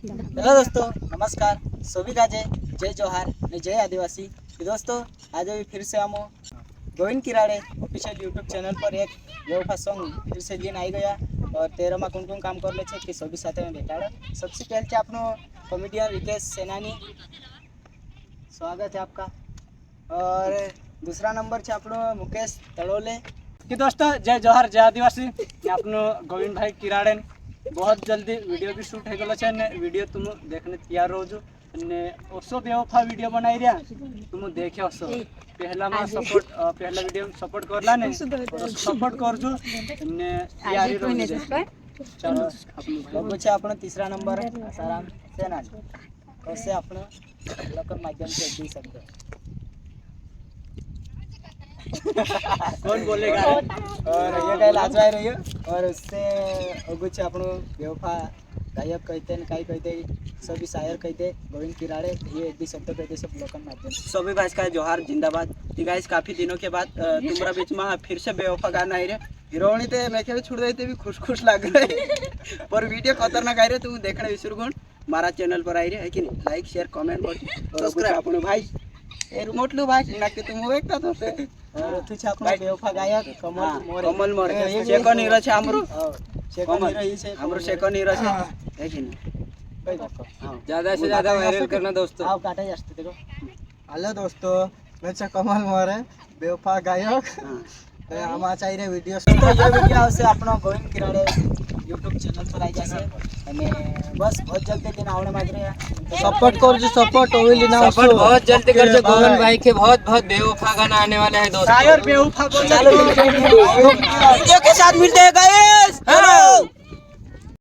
Hello दोस्तों, नमस्कार। सभी का जय जोहार ने जय आदिवासी। तो दोस्तों, आज भी फिर से हम Govind Kirade official YouTube channel पर एक बेवफा सॉन्ग फिर से લીન આવી ગયા और 13 માં કુણ કામ કરલે છે કે સભી સાથે બેઠાડો। सबसे पहले છે આપનો कॉमेडियन विकेश सेनानी, स्वागत है आपका। और दूसरा नंबर છે આપણો મુકેશ તળોલે। कि दोस्तों जय जोहार जय आदिवासी। आपनो गोविंद भाई किराड़े बहुत जल्दी वीडियो भी शूट हो गलो छे ने वीडियो तुम देखने तैयार हो जो ने ओसो बेवफा वीडियो बनाई रिया तुम देखे ओसो पहला में सपोर्ट पहला वीडियो में सपोर्ट करला ने सपोर्ट करजो ने तैयारी रहो जे। चलो लोगो છે આપણો तीसरा नंबर आसाराम सेनानी। उससे આપણો લોકલ માધ્યમ से दी सकते हैं। कौन बोलेगा? और ये गाय लाजवाई रही है। और उससे अगु છે આપણો बेवफा गायक कहते हैं, काई कहते सभी शायर कहते गोविंद किराड़े, ये एक भी शब्द कहते सब लोकल माध्यम। सभी भाई का जोहार जिंदाबाद। तो गाइस काफी दिनों के बाद तुम्हारा बीच में फिर से बेवफा गाना आई रे हिरोणी ते मैं क्या छोड़ देते भी खुश लग रहे पर वीडियो खतरनाक आई रे तुम देखने विसुर गुण मारा चैनल पर आई रे है कि नहीं। लाइक शेयर कमेंट सब्सक्राइब अपने भाई ए रिमोट लो भाई ना कि तुम एकता तो और तू છે આપણો बेवफा गायक कमल मोरे। कमल मोरे शेको नीरो छे हमरो शेको नीरो ही છે हमरो शेको नीरो छे है कि नहीं। कोई देखो ज्यादा से ज्यादा वायरल करना दोस्तों। आओ काटा जास्त देखो। हेलो दोस्तों, मैं छे कमल मोरे बेवफा गायक। आमा चाहिए वीडियो तो ये वीडियो આવશે આપણો ગોવિંદ કિરાડે YouTube ચેનલ પર આવી જશે અને બસ बहुत जल्दी दिन આવણે માંગરે सपोर्ट करजो, सपोर्ट ओइली ना सपोर्ट बहुत जल्दी कर जो गोविंद भाई के बहुत बेवफा गाना आने वाला है दोस्तों। शायर बेवफा को ચાલો वीडियो के साथ मिलते हैं गाइस। हेलो।